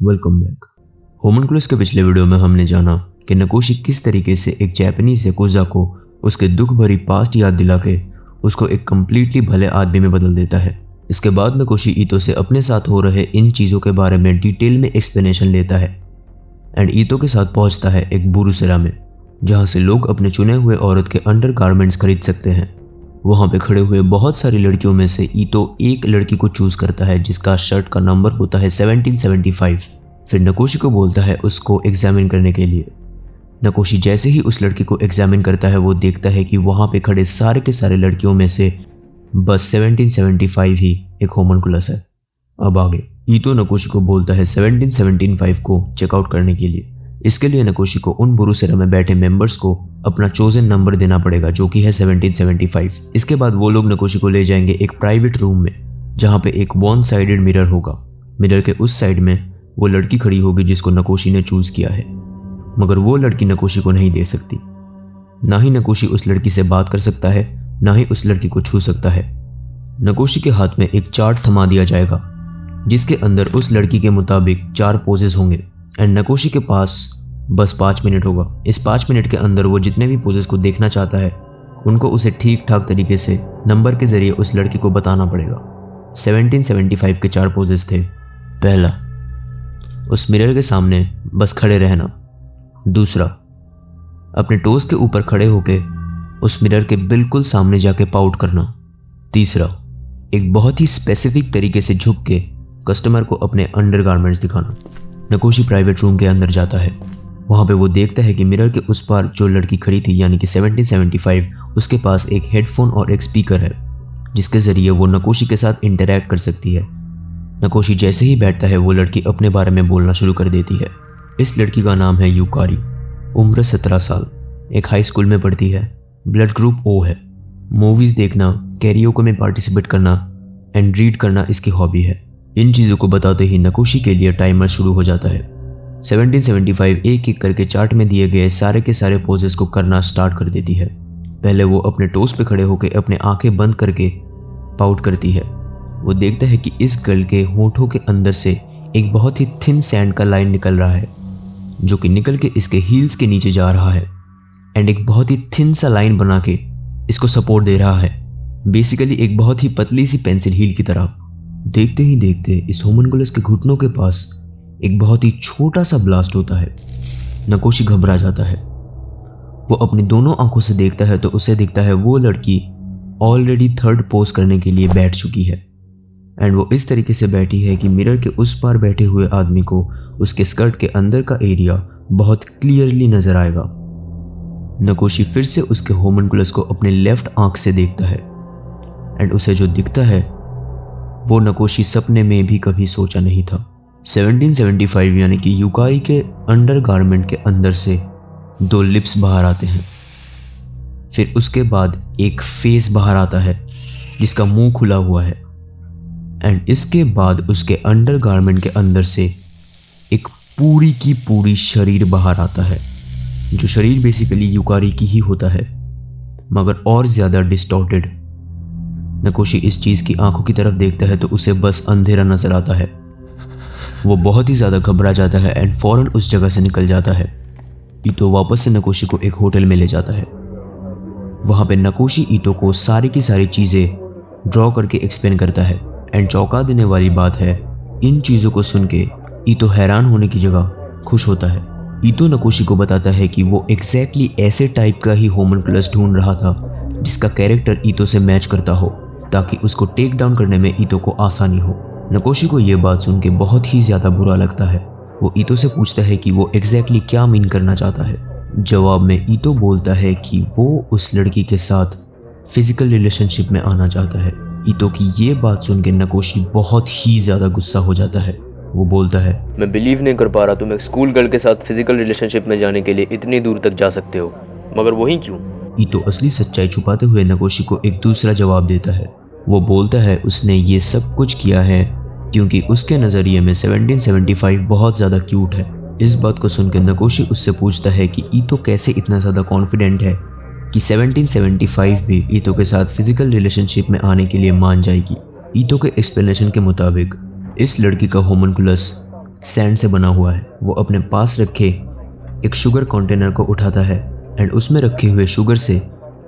Welcome back. होमनकुलस के पिछले video में हमने जाना कि नकोशी किस तरीके से एक जापानीज याकुजा को उसके दुख भरी पास्ट याद दिला के उसको एक कम्प्लीटली भले आदमी में बदल देता है। इसके बाद नकोशी ईतो से अपने साथ हो रहे इन चीज़ों के बारे में डिटेल में एक्सप्लेनेशन लेता है एंड ईतो के साथ पहुंचता है एक बुरुसेरा में, जहां से लोग अपने चुने हुए औरत के अंडर गारमेंट्स खरीद सकते हैं। वहां पे खड़े हुए बहुत सारी लड़कियों में से ईतो एक लड़की को चूज करता है जिसका शर्ट का नंबर होता है 1775। फिर नकोशी को बोलता है उसको एग्जामिन करने के लिए। नकोशी जैसे ही उस लड़की को एग्जामिन करता है वो देखता है कि वहां पे खड़े सारे के सारे लड़कियों में से बस 1775 ही एक होमनकुलस है। अब आगे ईतो नकोशी को बोलता है 1775 को चेकआउट करने के लिए। इसके लिए नकोशी को उन बुरुसेरा में बैठे मेंबर्स को अपना चोजन नंबर देना पड़ेगा जो कि है 1775। इसके बाद वो लोग नकोशी को ले जाएंगे एक प्राइवेट रूम में जहाँ पे एक वन साइडेड मिरर होगा। मिरर के उस साइड में वो लड़की खड़ी होगी जिसको नकोशी ने चूज किया है, मगर वो लड़की नकोशी को नहीं दे सकती। ना ही नकोशी उस लड़की से बात कर सकता है, ना ही उस लड़की को छू सकता है। नकोशी के हाथ में एक चार्ट थमा दिया जाएगा जिसके अंदर उस लड़की के मुताबिक 4 पोजेस होंगे एंड नकोशी के पास बस 5 मिनट होगा। इस 5 मिनट के अंदर वो जितने भी पोजेस को देखना चाहता है उनको उसे ठीक ठाक तरीके से नंबर के जरिए उस लड़की को बताना पड़ेगा। 1775 के 4 पोजेस थे। पहला, उस मिरर के सामने बस खड़े रहना। दूसरा, अपने टोस के ऊपर खड़े होके उस मिरर के बिल्कुल सामने जाके पाउट करना। तीसरा, एक बहुत ही स्पेसिफिक तरीके से झुक के कस्टमर को अपने अंडरगारमेंट्स दिखाना। नकोशी प्राइवेट रूम के अंदर जाता है। वहाँ पे वो देखता है कि मिरर के उस पार जो लड़की खड़ी थी यानी कि 1775, उसके पास एक हेडफोन और एक स्पीकर है जिसके ज़रिए वो नकोशी के साथ इंटरैक्ट कर सकती है। नकोशी जैसे ही बैठता है वो लड़की अपने बारे में बोलना शुरू कर देती है। इस लड़की का नाम है यूकारी, उम्र 17 साल, एक हाई स्कूल में पढ़ती है, ब्लड ग्रुप O है, मूवीज़ देखना, कैरियोके में पार्टिसिपेट करना एंड रीड करना इसकी हॉबी है। इन चीज़ों को बताते ही नकोशी के लिए टाइमर शुरू हो जाता है। 1775 एक एक करके चार्ट में दिए गए सारे के सारे पोजेस को करना स्टार्ट कर देती है। पहले वो अपने टोस पे खड़े होकर अपने आंखें बंद करके पाउट करती है। वो देखता है कि इस गर्ल के होठों के अंदर से एक बहुत ही थिन सैंड का लाइन निकल रहा है जो कि निकल के इसके हील्स के नीचे जा रहा है एंड एक बहुत ही थिन सा लाइन बना के इसको सपोर्ट दे रहा है, बेसिकली एक बहुत ही पतली सी पेंसिल हील की तरह। देखते ही देखते इस होमनकुलस के घुटनों के पास एक बहुत ही छोटा सा ब्लास्ट होता है। नकोशी घबरा जाता है। वो अपनी दोनों आंखों से देखता है तो उसे दिखता है वो लड़की ऑलरेडी थर्ड पोज करने के लिए बैठ चुकी है एंड वो इस तरीके से बैठी है कि मिरर के उस पार बैठे हुए आदमी को उसके स्कर्ट के अंदर का एरिया बहुत क्लियरली नजर आएगा। नकोशी फिर से उसके होमनकुलस को अपने लेफ्ट आंख से देखता है एंड उसे जो दिखता है वो नकोशी सपने में भी कभी सोचा नहीं था। 1775 यानी कि यूकाई के अंडरगारमेंट के अंदर से 2 लिप्स बाहर आते हैं। फिर उसके बाद एक फेस बाहर आता है जिसका मुंह खुला हुआ है एंड इसके बाद उसके अंडरगारमेंट के अंदर से एक पूरी की पूरी शरीर बाहर आता है, जो शरीर बेसिकली यूकारी की ही होता है मगर और ज़्यादा डिस्टॉर्टेड। नकोशी इस चीज़ की आंखों की तरफ देखता है तो उसे बस अंधेरा नजर आता है। वो बहुत ही ज़्यादा घबरा जाता है एंड फौरन उस जगह से निकल जाता है। ईतो वापस से नकोशी को एक होटल में ले जाता है। वहाँ पे नकोशी ईतो को सारी की सारी चीज़ें ड्रॉ करके एक्सप्लेन करता है एंड चौंका देने वाली बात है, इन चीज़ों को सुन के ईतो हैरान होने की जगह खुश होता है। ईतो नकोशी को बताता है कि वो एग्जैक्टली ऐसे टाइप का ही होमनकुलस ढूंढ रहा था जिसका कैरेक्टर ईतो से मैच करता हो ताकि उसको टेक डाउन करने में ईतो को आसानी हो। नकोशी को ये बात सुन के बहुत ही ज़्यादा बुरा लगता है। वो ईतो से पूछता है कि वो एग्जैक्टली क्या मीन करना चाहता है। जवाब में ईतो बोलता है कि वो उस लड़की के साथ फिजिकल रिलेशनशिप में आना चाहता है। ईतो की ये बात सुन के नकोशी बहुत ही ज़्यादा गुस्सा हो जाता है। वो बोलता है, मैं बिलीव नहीं कर पा रहा तुम एक स्कूल गर्ल के साथ फिजिकल रिलेशनशिप में जाने के लिए इतनी दूर तक जा सकते हो, मगर वही क्यों? ईतो असली सच्चाई छुपाते हुए नकोशी को एक दूसरा जवाब देता है। वो बोलता है उसने ये सब कुछ किया है क्योंकि उसके नज़रिए में 1775 बहुत ज़्यादा क्यूट है। इस बात को सुनकर नकोशी उससे पूछता है कि ईतो कैसे इतना ज़्यादा कॉन्फिडेंट है कि 1775 भी ईतो के साथ फिजिकल रिलेशनशिप में आने के लिए मान जाएगी। ईतो के एक्सप्लेनेशन के मुताबिक इस लड़की का होमनकुलस सैंड से बना हुआ है। वो अपने पास रखे एक शुगर कंटेनर को उठाता है एंड उसमें रखे हुए शुगर से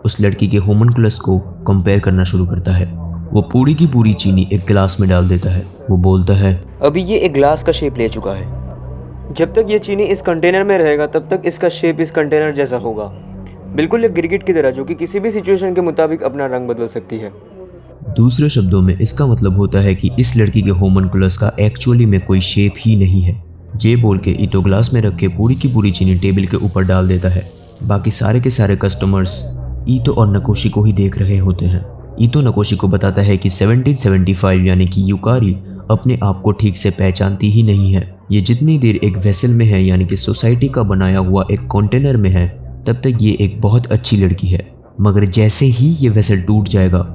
उस लड़की के होमनकुलस को कंपेयर करना शुरू करता है। वो पूरी की पूरी चीनी एक गिलास में डाल देता है। वो बोलता है, अभी ये एक ग्लास का शेप ले चुका है। जब तक ये चीनी इस कंटेनर में रहेगा तब तक इसका शेप इस कंटेनर जैसा होगा, बिल्कुल एक गिरगिट की तरह, जो कि किसी भी सिचुएशन के मुताबिक अपना रंग बदल सकती है। दूसरे शब्दों में इसका मतलब होता है कि इस लड़की के होमनकुलस का एक्चुअली में कोई शेप ही नहीं है। ये बोल के ईतो ग्लास में रख के पूरी की पूरी चीनी टेबल के ऊपर डाल देता है। बाकी सारे के सारे कस्टमर्स ईतो और नकोशी को ही देख रहे होते हैं। ईतो नकोशी को बताता है कि 1775 यानी कि युकारी अपने आप को ठीक से पहचानती ही नहीं है। ये जितनी देर एक वेसल में है यानी कि सोसाइटी का बनाया हुआ एक कंटेनर में है तब तक ये एक बहुत अच्छी लड़की है, मगर जैसे ही ये वेसल टूट जाएगा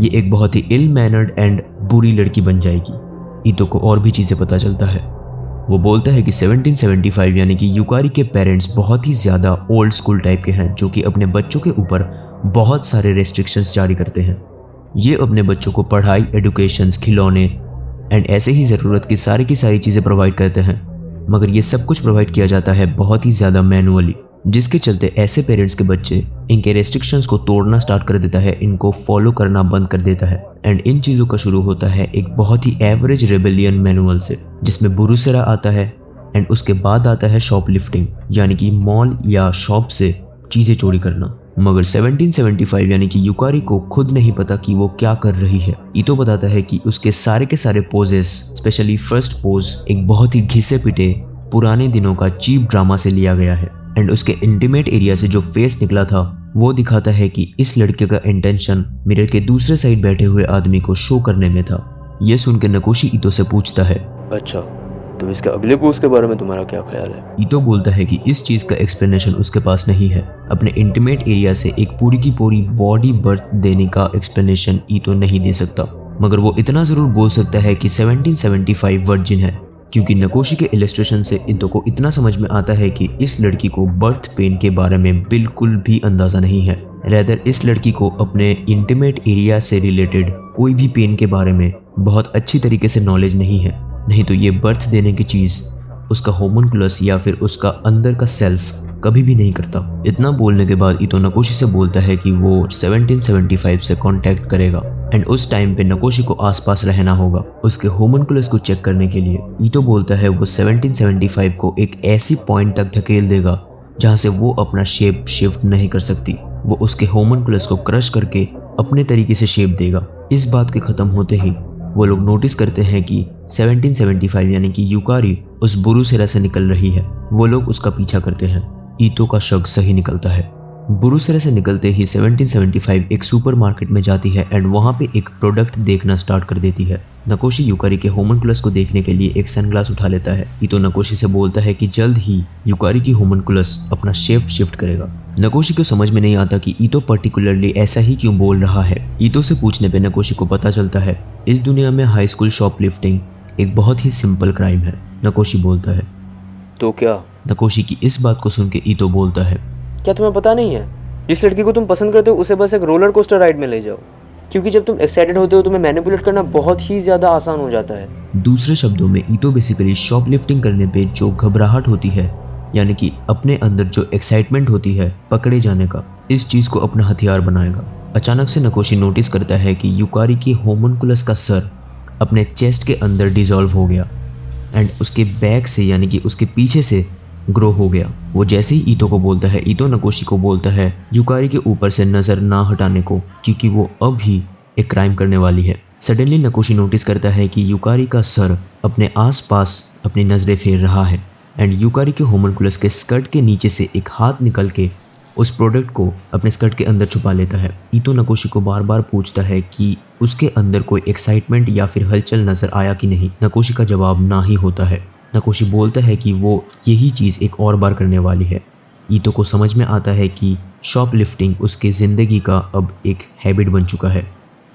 ये एक बहुत ही इल मैनर्ड एंड बुरी लड़की बन जाएगी। ईतो को और भी चीज़ें पता चलता है। वो बोलता है कि 1775 यानी कि युकारी के पेरेंट्स बहुत ही ज़्यादा ओल्ड स्कूल टाइप के हैं, जो कि अपने बच्चों के ऊपर बहुत सारे रेस्ट्रिक्शंस जारी करते हैं। ये अपने बच्चों को पढ़ाई, एडुकेशंस, खिलौने एंड ऐसे ही ज़रूरत की सारी चीज़ें प्रोवाइड करते हैं, मगर ये सब कुछ प्रोवाइड किया जाता है बहुत ही ज़्यादा मैनुअली, जिसके चलते ऐसे पेरेंट्स के बच्चे इनके रेस्ट्रिक्शंस को तोड़ना स्टार्ट कर देता है, इनको फॉलो करना बंद कर देता है। एंड इन चीज़ों का शुरू होता है एक बहुत ही एवरेज रेबेलियन मैनुअल से, जिसमें बुरुसेरा आता है एंड उसके बाद आता है शॉपलिफ्टिंग यानी कि मॉल या शॉप से चीज़ें चोरी करना। मगर 1775 यानी कि युकारी को खुद नहीं पता कि वो क्या कर रही है। ईतो बताता है कि उसके सारे के सारे पोजेस, स्पेशली फर्स्ट पोज, एक बहुत ही घिसे पिटे पुराने दिनों का चीप ड्रामा से लिया गया है। एंड उसके इंटीमेट एरिया से जो फेस निकला था वो दिखाता है कि इस लड़के का इंटेंशन मिरर के दूसरे साइड बैठे हुए आदमी को शो करने में था। ये सुन के नकोशी ईतो से पूछता है, अच्छा, तो इसके अगले पोज के बारे में तुम्हारा क्या ख्याल है? ईतो बोलता है कि इस चीज़ का एक्सप्लेनेशन उसके पास नहीं है। अपने इंटीमेट एरिया से एक पूरी की पूरी बॉडी बर्थ देने का एक्सप्लेनेशन ईतो नहीं दे सकता, मगर वो इतना ज़रूर बोल सकता है कि 1775 वर्जिन है, क्योंकि नकोशी के इलस्ट्रेशन से ईतो को इतना समझ में आता है कि इस लड़की को बर्थ पेन के बारे में बिल्कुल भी अंदाज़ा नहीं है। रैदर इस लड़की को अपने इंटीमेट एरिया से रिलेटेड कोई भी पेन के बारे में बहुत अच्छी तरीके से नॉलेज नहीं है, नहीं तो ये बर्थ देने की चीज़ उसका होमनकुलस या फिर उसका अंदर का सेल्फ कभी भी नहीं करता। इतना बोलने के बाद ईतो नकोशी से बोलता है कि वो 1775 से कांटेक्ट करेगा एंड उस टाइम पे नकोशी को आसपास रहना होगा उसके होमनकुलस को चेक करने के लिए। ईतो बोलता है वो 1775 को एक ऐसी पॉइंट तक धकेल देगा जहाँ से वो अपना शेप शिफ्ट नहीं कर सकती। वो उसके होमनकुलस को क्रश करके अपने तरीके से शेप देगा। इस बात के ख़त्म होते ही वो लोग नोटिस करते हैं कि 1775 यानी कि युकारी उस बुरुसेरा से निकल रही है। वो लोग उसका पीछा करते हैं। ईतो का शक सही निकलता है। बुरुसेरा से निकलते ही 1775 एक सुपरमार्केट में जाती है एंड वहाँ पे एक प्रोडक्ट देखना स्टार्ट कर देती है। नकोशी युकारी के होमनकुलस को देखने के लिए एक सनग्लास उठा लेता है। ईतो नकोशी से बोलता है कि जल्द ही युकारी की होमनकुलस अपना शेप शिफ्ट करेगा। नकोशी को समझ में नहीं आता कि ईतो पर्टिकुलरली ऐसा ही क्यों बोल रहा है। ईतो से पूछने पे नकोशी को पता चलता है इस दुनिया में हाई स्कूल शॉपलिफ्टिंग एक बहुत ही सिंपल क्राइम है। नकोशी बोलता है, तो क्या? नकोशी की इस बात को सुन के ईतो बोलता है, क्या तुम्हें पता नहीं है? जिस लड़की को तुम पसंद करते हो उसे बस एक रोलर कोस्टर राइड में ले जाओ, क्योंकि जब तुम एक्साइटेड होते हो तुम्हें मैनिपुलेट करना बहुत ही ज़्यादा आसान हो जाता है। दूसरे शब्दों में ईतो बेसिकली शॉपलिफ्टिंग करने पे जो घबराहट होती है यानी कि अपने अंदर जो एक्साइटमेंट होती है पकड़े जाने का, इस चीज़ को अपना हथियार बनाएगा। अचानक से नकोशी नोटिस करता है कि युकारी की होमनकुलस का सर अपने चेस्ट के अंदर डिसॉल्व हो गया एंड उसके बैक से यानी कि उसके पीछे से ग्रो हो गया। वो जैसे ही ईतो को बोलता है, ईतो नकोशी को बोलता है युकारी के ऊपर से नज़र ना हटाने को, क्योंकि वो अब ही एक क्राइम करने वाली है। सडनली नकोशी नोटिस करता है कि युकारी का सर अपने आसपास अपनी नज़रें फेर रहा है एंड युकारी के होमनकुलस के स्कर्ट के नीचे से एक हाथ निकल के उस प्रोडक्ट को अपने स्कर्ट के अंदर छुपा लेता है। ईतो नकोशी को बार बार पूछता है कि उसके अंदर कोई एक्साइटमेंट या फिर हलचल नज़र आया कि नहीं। नकोशी का जवाब ना ही होता है। नकोशी बोलता है कि वो यही चीज़ एक और बार करने वाली है। ईतो को समझ में आता है कि शॉपलिफ्टिंग उसकी ज़िंदगी का अब एक हैबिट बन चुका है।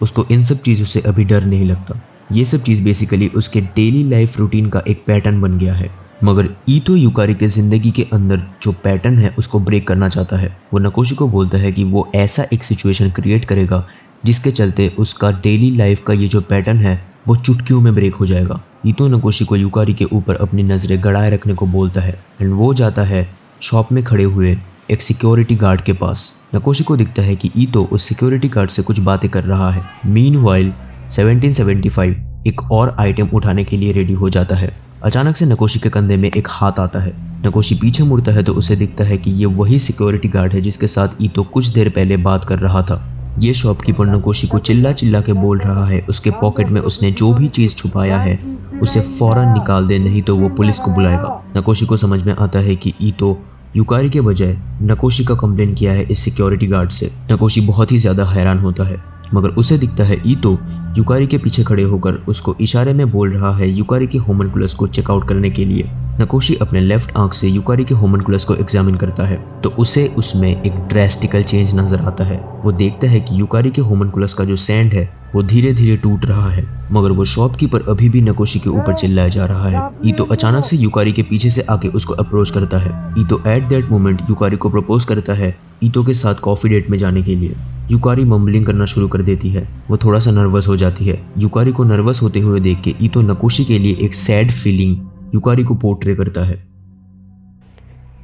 उसको इन सब चीज़ों से अभी डर नहीं लगता। ये सब चीज़ बेसिकली उसके डेली लाइफ रूटीन का एक पैटर्न बन गया है। मगर ईतो युकारी के ज़िंदगी के अंदर जो पैटर्न है उसको ब्रेक करना चाहता है। वो नकोशी को बोलता है कि वो ऐसा एक सिचुएशन क्रिएट करेगा जिसके चलते उसका डेली लाइफ का ये जो पैटर्न है वो चुटकियों में ब्रेक हो जाएगा। ईतो नकोशी को युकारी के ऊपर अपनी नज़रें गड़ाए रखने को बोलता है एंड वो जाता है शॉप में खड़े हुए एक सिक्योरिटी गार्ड के पास। नकोशी को दिखता है कि ईतो उस सिक्योरिटी गार्ड से कुछ बातें कर रहा है। मीनवाइल 1775 एक और आइटम उठाने के लिए रेडी हो जाता है। अचानक से नकोशी के कंधे में एक हाथ आता है। नकोशी पीछे मुड़ता है तो उसे दिखता है कि ये वही सिक्योरिटी गार्ड है जिसके साथ ईतो कुछ देर पहले बात कर रहा था। ये शॉपकीपर नकोशी को चिल्ला चिल्ला के बोल रहा है उसके पॉकेट में उसने जो भी चीज़ छुपाया है उसे फौरन निकाल दे, नहीं तो वो पुलिस को बुलाएगा। नकोशी को समझ में आता है कि ईतो युकारी के बजाय नकोशी का कंप्लेन किया है इस सिक्योरिटी गार्ड से। नकोशी बहुत ही ज़्यादा हैरान होता है, मगर उसे दिखता है ईतो युकारी के पीछे खड़े होकर उसको इशारे में बोल रहा है युकारी के होमनकुलस को चेकआउट करने के लिए। नकोशी अपने लेफ्ट आंख से युकारी के होमनकुलस को एग्जामिन करता है तो उसे उसमें एक ड्रेस्टिकल चेंज नजर आता है। वो देखता है कि युकारी के होमनकुलस का जो सैंड है वो धीरे धीरे टूट रहा है, मगर वो शॉपकीपर अभी भी नकोशी के ऊपर चिल्लाया जा रहा है। ईतो अचानक से युकारी के पीछे से आके उसको अप्रोच करता है। ईतो एट दैट मोमेंट युकारी को प्रपोज करता है ईतो के साथ कॉफी डेट में जाने के लिए। युकारी मम्बलिंग करना शुरू कर देती है, वो थोड़ा सा नर्वस हो जाती है। युकारी को नर्वस होते हुए देख के ईतो नकोशी के लिए एक सैड फीलिंग युकारी को पोर्ट्रे करता है।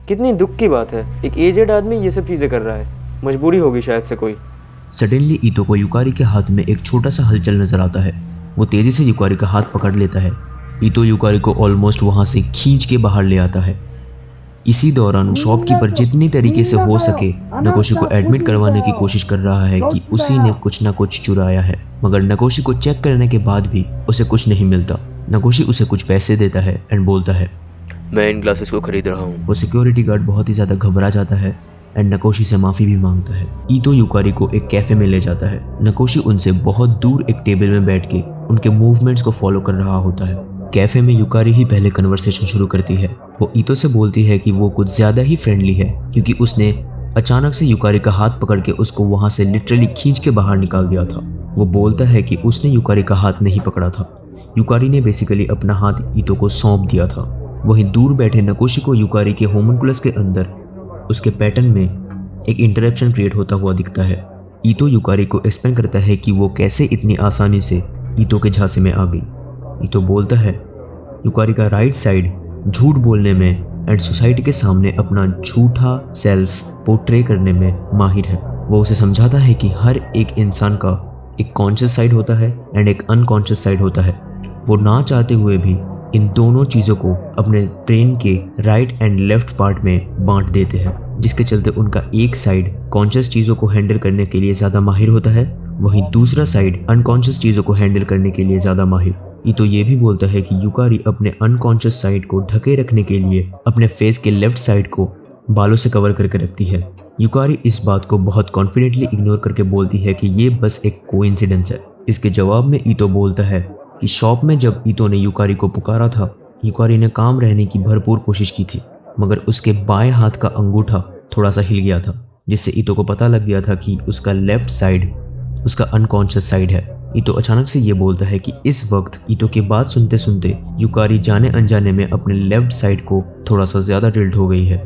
कितनी दुख की बात है, एक एजेड आदमी ये सब चीज़ें कर रहा है, मजबूरी होगी शायद से कोई। सडनली ईतो को युकारी के हाथ में एक छोटा सा हलचल नजर आता है। वो तेजी से युकारी का हाथ पकड़ लेता है। ईतो युकारी को ऑलमोस्ट वहां से खींच के बाहर ले आता है। इसी दौरान शॉपकीपर जितनी तरीके से हो सके नकोशी को एडमिट करवाने की कोशिश कर रहा है कि उसी ने कुछ ना कुछ चुराया है, मगर नकोशी को चेक करने के बाद भी उसे कुछ नहीं मिलता। नकोशी उसे कुछ पैसे देता है एंड बोलता है मैं इन ग्लासेस को खरीद रहा हूँ। वो सिक्योरिटी गार्ड बहुत ही ज़्यादा घबरा जाता है एंड नकोशी से माफ़ी भी मांगता है। ईतो युकारी को एक कैफ़े में ले जाता है। नकोशी उनसे बहुत दूर एक टेबल में बैठ के उनके मूवमेंट्स को फॉलो कर रहा होता है। कैफ़े में युकारी ही पहले कन्वर्सेशन शुरू करती है। वो ईतो से बोलती है कि वो कुछ ज़्यादा ही फ्रेंडली है क्योंकि उसने अचानक से युकारी का हाथ पकड़ के उसको वहाँ से लिटरली खींच के बाहर निकाल दिया था। वो बोलता है कि उसने युकारी का हाथ नहीं पकड़ा था, युकारी ने बेसिकली अपना हाथ ईतो को सौंप दिया था। वहीं दूर बैठे नकोशी को युकारी के होमनकुलस के अंदर उसके पैटर्न में एक इंटरप्शन क्रिएट होता हुआ दिखता है। ईतो युकारी को एक्सप्लेन करता है कि वो कैसे इतनी आसानी से ईतो के झांसे में आ गई। ईतो बोलता है युकारी का राइट साइड झूठ बोलने में एंड सोसाइटी के सामने अपना झूठा सेल्फ पोर्ट्रे करने में माहिर है। वो उसे समझाता है कि हर एक इंसान का एक कॉन्शियस साइड होता है एंड एक अनकॉन्शियस साइड होता है। वो ना चाहते हुए भी इन दोनों चीज़ों को अपने ब्रेन के राइट एंड लेफ्ट पार्ट में बांट देते हैं, जिसके चलते उनका एक साइड कॉन्शियस चीज़ों को हैंडल करने के लिए ज़्यादा माहिर होता है, वहीं दूसरा साइड अनकॉन्शियस चीज़ों को हैंडल करने के लिए ज़्यादा माहिर। ईतो ये भी बोलता है कि युकारी अपने अनकॉन्शियस साइड को ढके रखने के लिए अपने फेस के लेफ्ट साइड को बालों से कवर करके रखती है। युकारी इस बात को बहुत कॉन्फिडेंटली इग्नोर करके बोलती है कि ये बस एक कोइंसिडेंस है। इसके जवाब में ईतो बोलता है कि शॉप में जब ईतो ने युकारी को पुकारा था, युकारी ने काम रहने की भरपूर कोशिश की थी, मगर उसके बाएं हाथ का अंगूठा थोड़ा सा हिल गया था, जिससे ईतो को पता लग गया था कि उसका लेफ्ट साइड उसका अनकॉन्शियस साइड है। ईतो अचानक से ये बोलता है कि इस वक्त ईतो की बात सुनते सुनते युकारी जाने अनजाने में अपने लेफ्ट साइड को थोड़ा सा ज़्यादा टिल्ट हो गई है।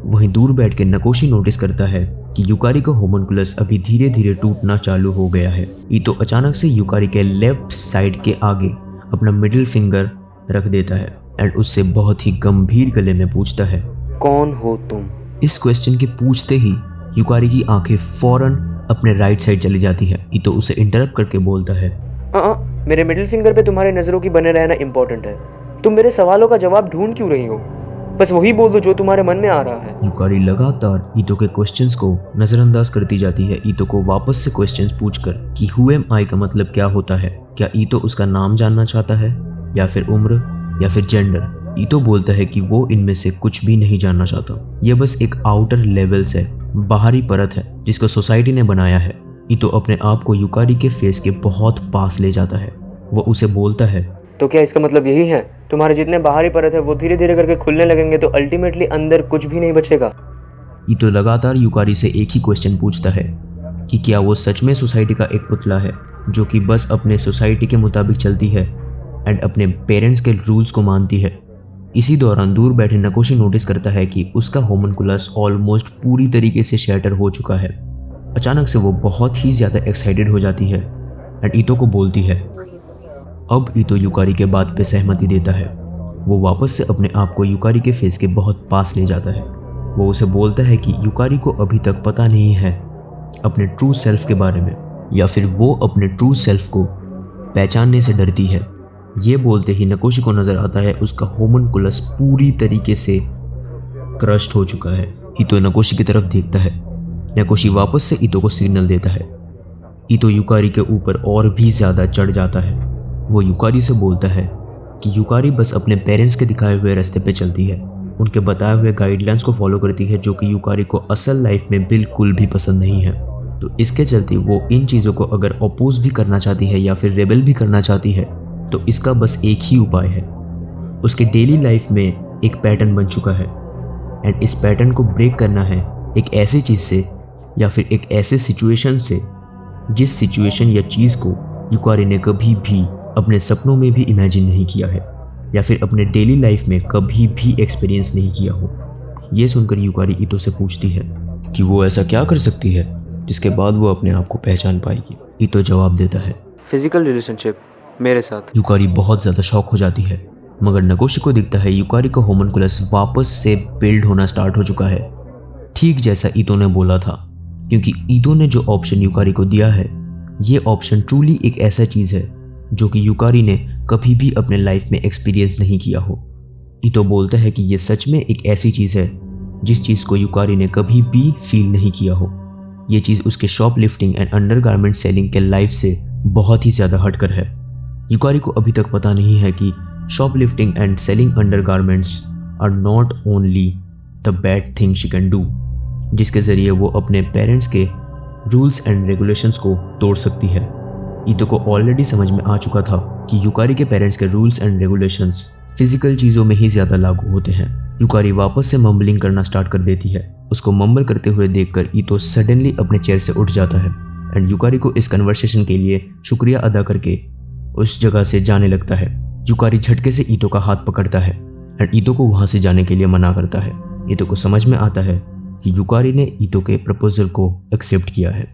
वहीं दूर बैठ के नकोशी नोटिस करता है कि युकारी का होमनकुलस अभी धीरे धीरे टूटना चालू हो गया है। ईतो अचानक से युकारी के लेफ्ट साइड के आगे अपना मिडिल फिंगर रख देता है एंड उससे बहुत ही गंभीर गले में पूछता है कौन हो तुम? इस क्वेश्चन के पूछते ही युकारी की आंखें फौरन अपने राइट साइड चली जाती है। ईतो उसे इंटरप्ट करके बोलता है मेरे मिडिल फिंगर पे तुम्हारे नज़रों की बने रहना इंपॉर्टेंट है। तुम मेरे सवालों का जवाब ढूंढ क्यों रही हो? बस वही बोल दो जो तुम्हारे मन में आ रहा है। युकारी लगातार ईतो के क्वेश्चंस को नजरअंदाज करती जाती है, ईतो को वापस से क्वेश्चंस पूछकर कि हु एम आई का मतलब क्या होता है। क्या ईतो उसका नाम जानना चाहता है या फिर उम्र या फिर जेंडर? ईतो बोलता है कि वो इनमें से कुछ भी नहीं जानना चाहता। यह बस एक आउटर लेवल्स है, बाहरी परत है जिसको सोसाइटी ने बनाया है। ईतो अपने आप को युकारी के फेस के बहुत पास ले जाता है। वो उसे बोलता है तो क्या इसका मतलब यही है तुम्हारे जितने बाहरी परत है वो धीरे धीरे करके खुलने लगेंगे तो अल्टीमेटली अंदर कुछ भी नहीं बचेगा? ईतो लगातार युकारी से एक ही क्वेश्चन पूछता है कि क्या वो सच में सोसाइटी का एक पुतला है जो कि बस अपने सोसाइटी के मुताबिक चलती है एंड अपने पेरेंट्स के रूल्स को मानती है। इसी दौरान दूर बैठे नकोशी नोटिस करता है कि उसका होमनकुलस ऑलमोस्ट पूरी तरीके से शैटर हो चुका है। अचानक से वो बहुत ही ज़्यादा एक्साइटेड हो जाती है एंड ईतो को बोलती है अब ईतो युकारी के बात पे सहमति देता है। वो वापस से अपने आप को युकारी के फेस के बहुत पास ले जाता है। वो उसे बोलता है कि युकारी को अभी तक पता नहीं है अपने ट्रू सेल्फ के बारे में, या फिर वो अपने ट्रू सेल्फ को पहचानने से डरती है। ये बोलते ही नकोशी को नजर आता है उसका होमनकुलस पूरी तरीके से क्रश्ड हो चुका है। ईतो नकोशी की तरफ देखता है। नकोशी वापस से ईतो को सिग्नल देता है। ईतो युकारी के ऊपर और भी ज़्यादा चढ़ जाता है। वो युकारी से बोलता है कि युकारी बस अपने पेरेंट्स के दिखाए हुए रास्ते पे चलती है, उनके बताए हुए गाइडलाइंस को फॉलो करती है, जो कि युकारी को असल लाइफ में बिल्कुल भी पसंद नहीं है। तो इसके चलते वो इन चीज़ों को अगर अपोज भी करना चाहती है या फिर रेबल भी करना चाहती है, तो इसका बस एक ही उपाय है। उसके डेली लाइफ में एक पैटर्न बन चुका है, एंड इस पैटर्न को ब्रेक करना है एक ऐसी चीज़ से या फिर एक ऐसे सिचुएशन से जिस सिचुएशन या चीज़ को युकारी ने कभी भी अपने सपनों में भी इमेजिन नहीं किया है, या फिर अपने डेली लाइफ में कभी भी एक्सपीरियंस नहीं किया हो। ये सुनकर युकारी ईतो से पूछती है कि वो ऐसा क्या कर सकती है जिसके बाद वो अपने आप को पहचान पाएगी। ईतो जवाब देता है, फिजिकल रिलेशनशिप मेरे साथ। युकारी बहुत ज़्यादा शॉक हो जाती है, मगर नकोशी को दिखता है युकारी का होमनकुलस वापस से बिल्ड होना स्टार्ट हो चुका है, ठीक जैसा ईतो ने बोला था। क्योंकि ईतो ने जो ऑप्शन युकारी को दिया है, ये ऑप्शन ट्रूली एक ऐसा चीज़ है जो कि युकारी ने कभी भी अपने लाइफ में एक्सपीरियंस नहीं किया हो। ईतो बोलता है कि ये सच में एक ऐसी चीज़ है जिस चीज़ को युकारी ने कभी भी फील नहीं किया हो। ये चीज़ उसके शॉपलिफ्टिंग एंड अंडरगारमेंट सेलिंग के लाइफ से बहुत ही ज़्यादा हटकर है। युकारी को अभी तक पता नहीं है कि shoplifting and selling undergarments are not only the bad thing she can do, जिसके ज़रिए वो अपने पेरेंट्स के रूल्स एंड रेगुलेशंस को तोड़ सकती है। ईतो को ऑलरेडी समझ में आ चुका था कि युकारी के पेरेंट्स के रूल्स एंड रेगुलेशंस फिजिकल चीज़ों में ही ज़्यादा लागू होते हैं। युकारी वापस से मम्बलिंग करना स्टार्ट कर देती है। उसको मम्बल करते हुए देखकर ईतो सडनली अपने चेयर से उठ जाता है एंड युकारी को इस कन्वर्सेशन के लिए शुक्रिया अदा करके उस जगह से जाने लगता है। युकारी झटके से ईतो का हाथ पकड़ता है एंड ईतो को वहाँ से जाने के लिए मना करता है। ईतो को समझ में आता है कि युकारी ने ईतो के प्रपोजल को एक्सेप्ट किया है।